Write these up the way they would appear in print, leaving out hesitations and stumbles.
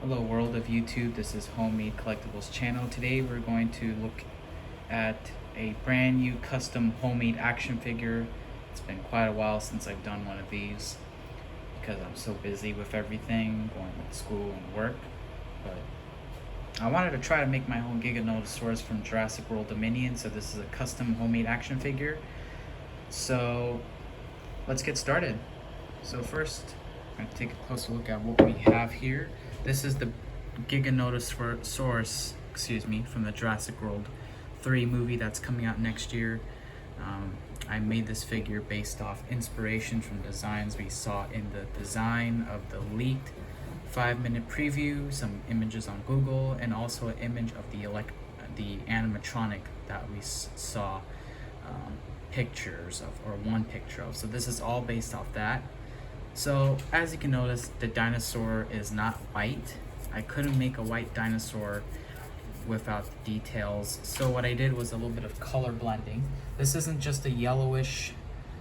Hello world of YouTube, this is Homemade Collectibles channel. Today we're going to look at a brand new custom homemade action figure. It's been quite a while since I've done one of these because I'm so busy with everything, going to school and work. But I wanted to try to make my own Giganotosaurus from Jurassic World Dominion, so this is a custom homemade action figure. So let's get started. So first, I'm going to take a closer look at what we have here. This is the Giganotosaurus, from the Jurassic World 3 movie that's coming out next year. I made this figure based off inspiration from designs we saw in the design of the leaked 5-minute preview, some images on Google, and also an image of the animatronic that we saw pictures of, or one picture of. So this is all based off that. So as you can notice, the dinosaur is not white. I couldn't make a white dinosaur without the details. So what I did was a little bit of color blending. This isn't just a yellowish,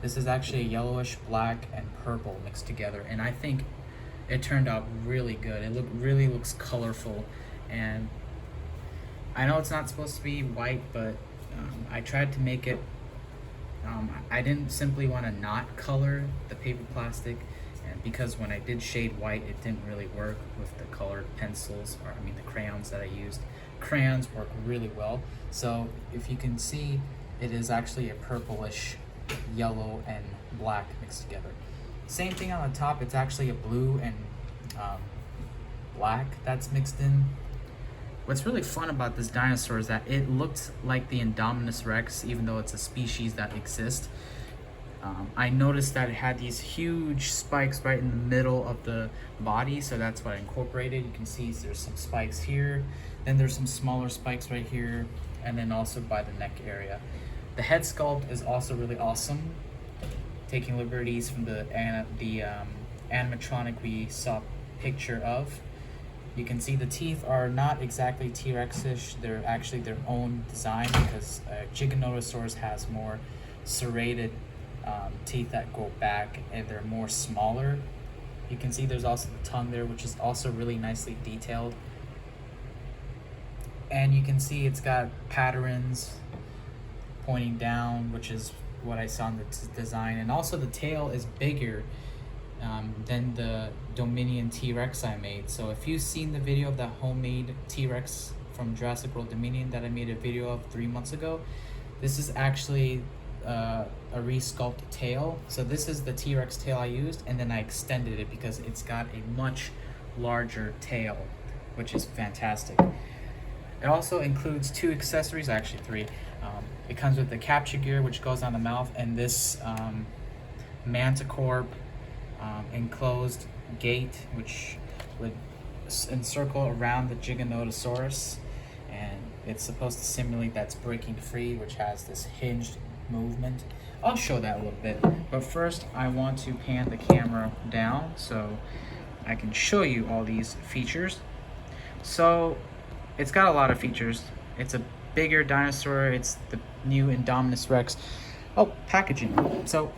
this is actually a yellowish, black, and purple mixed together. And I think it turned out really good. It really looks colorful. And I know it's not supposed to be white, but I tried to make it, I didn't simply want to not color the paper plastic, and because when I did shade white, it didn't really work with the colored pencils, or the crayons that I used. Crayons work really well. So if you can see, it is actually a purplish yellow and black mixed together. Same thing on the top, it's actually a blue and black that's mixed in. What's really fun about this dinosaur is that it looks like the Indominus Rex, even though it's a species that exists. I noticed that it had these huge spikes right in the middle of the body, so that's what I incorporated. You can see there's some spikes here, then there's some smaller spikes right here, and then also by the neck area. The head sculpt is also really awesome, taking liberties from the animatronic we saw a picture of. You can see the teeth are not exactly T-Rex-ish, they're actually their own design, because Giganotosaurus has more serrated teeth that go back, and they're more smaller. You can see there's also the tongue there, which is also really nicely detailed. And you can see it's got patterns pointing down, which is what I saw in the design. And also the tail is bigger than the Dominion T-Rex I made. So if you've seen the video of the homemade T-Rex from Jurassic World Dominion that I made a video of 3 months ago, this is actually a resculpted tail. So this is the T-Rex tail I used, and then I extended it because it's got a much larger tail, which is fantastic. It also includes 2 accessories, actually 3. It comes with the capture gear, which goes on the mouth, and this Manticore enclosed gate, which would encircle around the Giganotosaurus, and it's supposed to simulate that's breaking free, which has this hinged movement. I'll show that a little bit, but first I want to pan the camera down so I can show you all these features. So it's got a lot of features. It's a bigger dinosaur. It's the new Indominus Rex. Oh, packaging. So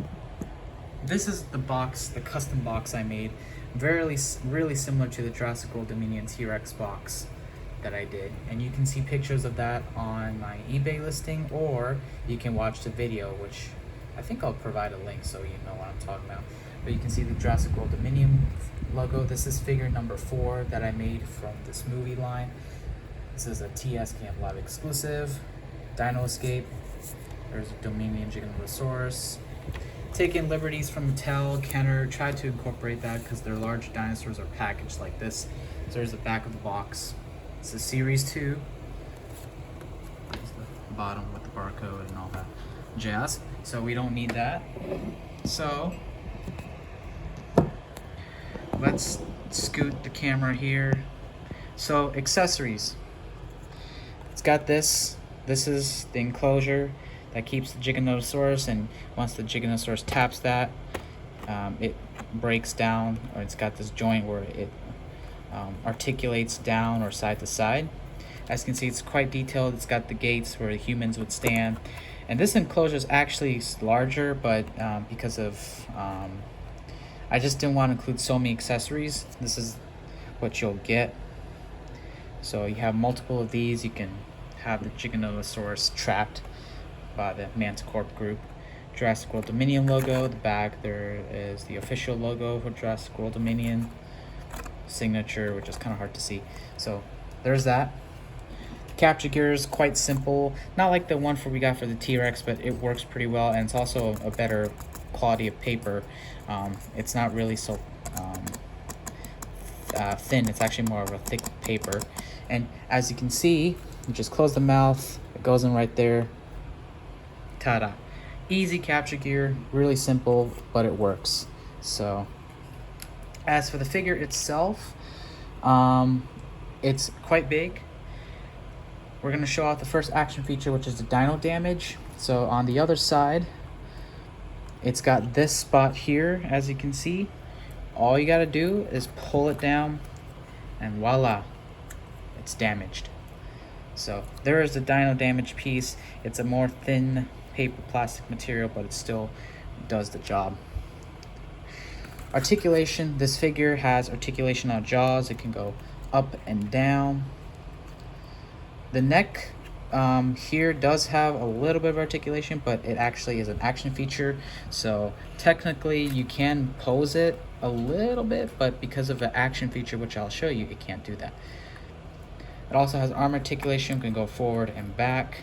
this is the box, the custom box I made. Really similar to the Jurassic World Dominion T-Rex box that I did. And you can see pictures of that on my eBay listing, or you can watch the video, which I think I'll provide a link so you know what I'm talking about. But you can see the Jurassic World Dominion logo. This is figure number 4 that I made from this movie line. This is a T-SKM Live exclusive. Dino Escape. There's a Dominion Giganotosaurus. Taking liberties from Mattel, Kenner, tried to incorporate that because their large dinosaurs are packaged like this. So there's the back of the box. It's a Series 2. There's the bottom with the barcode and all that jazz. So we don't need that. So let's scoot the camera here. So accessories. It's got this. This is the enclosure that keeps the Giganotosaurus, and once the Giganotosaurus taps that, it breaks down, or it's got this joint where it articulates down or side to side. As you can see, it's quite detailed. It's got the gates where the humans would stand, and this enclosure is actually larger, but because of I just didn't want to include so many accessories. This is what you'll get So you have multiple of these. You can have the Giganotosaurus trapped by the Manticore group. Jurassic World Dominion logo. The back there is the official logo for Jurassic World Dominion. Signature, which is kind of hard to see. So there's that. The capture gear is quite simple. Not like the one we got for the T-Rex, but it works pretty well, and it's also a better quality of paper. It's not really so thin. It's actually more of a thick paper. And as you can see, you just close the mouth. It goes in right there. Ta-da. Easy capture gear, really simple, but it works. So as for the figure itself, it's quite big. We're going to show off the first action feature, which is the dino damage. So on the other side, it's got this spot here, as you can see. All you got to do is pull it down, and voila, it's damaged. So there is the dino damage piece. It's a more thin paper plastic material, but it still does the job. Articulation, this figure has articulation on jaws. It can go up and down. The neck here does have a little bit of articulation, but it actually is an action feature. So technically you can pose it a little bit, but because of the action feature, which I'll show you, it can't do that. It also has arm articulation, can go forward and back.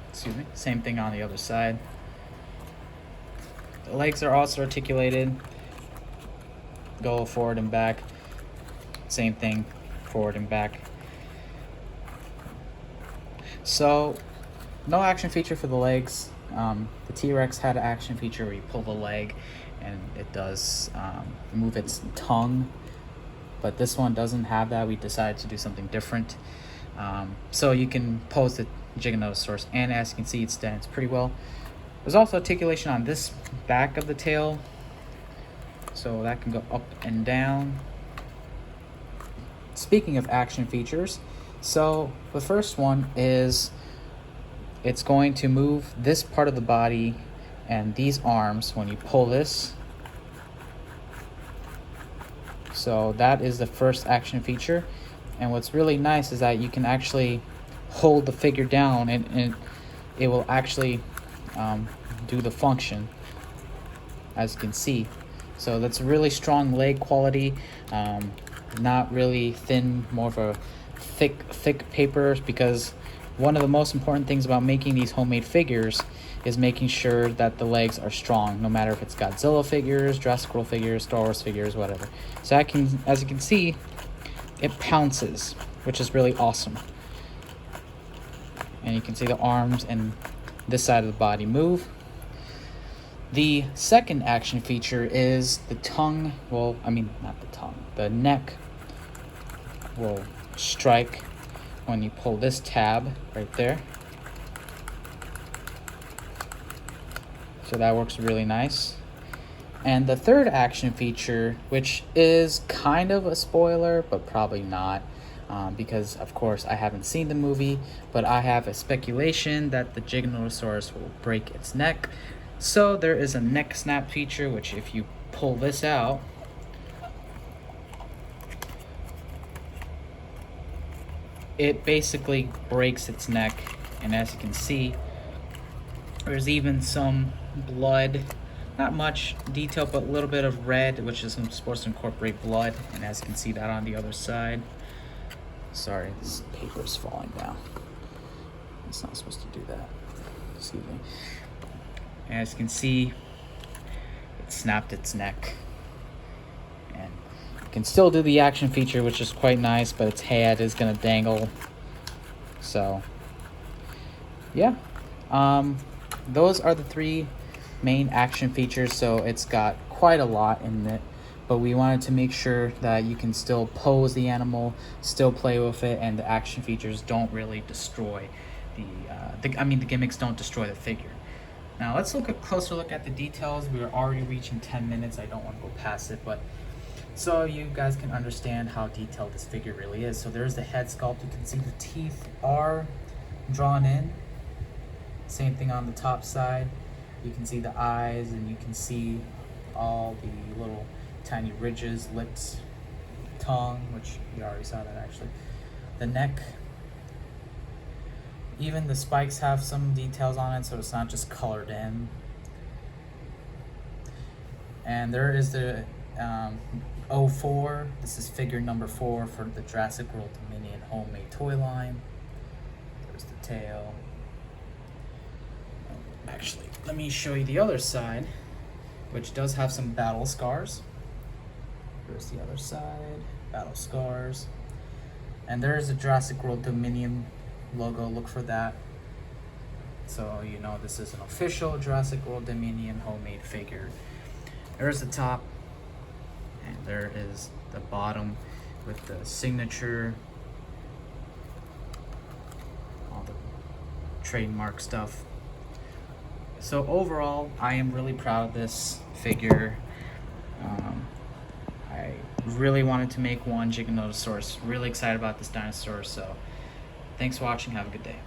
Excuse me. Same thing on the other side. The legs are also articulated. Go forward and back. Same thing, forward and back. So, no action feature for the legs. The T-Rex had an action feature where you pull the leg and it does move its tongue. But this one doesn't have that. We decided to do something different. So you can pose the Giganotosaurus, and as you can see, it stands pretty well. There's also articulation on this back of the tail, so that can go up and down. Speaking of action features, so the first one is it's going to move this part of the body and these arms when you pull this. So that is the first action feature, and what's really nice is that you can actually hold the figure down and it will actually do the function, as you can see. So that's really strong leg quality, not really thin, more of a thick paper, because one of the most important things about making these homemade figures is making sure that the legs are strong, no matter if it's Godzilla figures, Jurassic World figures, Star Wars figures, whatever. So as you can see, it pounces, which is really awesome. And you can see the arms and this side of the body move. The second action feature is the tongue. Well, I mean, not the tongue. The neck will strike when you pull this tab right there. So that works really nice. And the third action feature, which is kind of a spoiler, but probably not, because of course I haven't seen the movie, but I have a speculation that the Giganotosaurus will break its neck. So there is a neck snap feature, which if you pull this out, it basically breaks its neck. And as you can see, there's even some blood, not much detail, but a little bit of red, which is supposed to incorporate blood. And as you can see that on the other side. Sorry, this paper is falling down. It's not supposed to do that. Excuse me. As you can see, it snapped its neck. And you can still do the action feature, which is quite nice, but its head is going to dangle. So, yeah. Those are the three main action features. So it's got quite a lot in it, but we wanted to make sure that you can still pose the animal, still play with it, and the action features don't really destroy the gimmicks don't destroy the figure. Now let's look a closer look at the details. We are already reaching 10 minutes. I don't want to go past it, but so you guys can understand how detailed this figure really is. So there's the head sculpt. You can see the teeth are drawn in. Same thing on the top side. You can see the eyes, and you can see all the little tiny ridges, lips. tongue, which you already saw that actually. The neck, even the spikes have some details on it, so it's not just colored in. And there is the 04. This is figure number 4 for the Jurassic World Dominion homemade toy line. There's the tail. Actually, let me show you the other side, which does have some battle scars. There's the other side, battle scars. And there's a Jurassic World Dominion logo, look for that. So you know this is an official Jurassic World Dominion homemade figure. There's the top, and there is the bottom with the signature, all the trademark stuff. So overall, I am really proud of this figure. I really wanted to make one Giganotosaurus. Really excited about this dinosaur. So thanks for watching. Have a good day.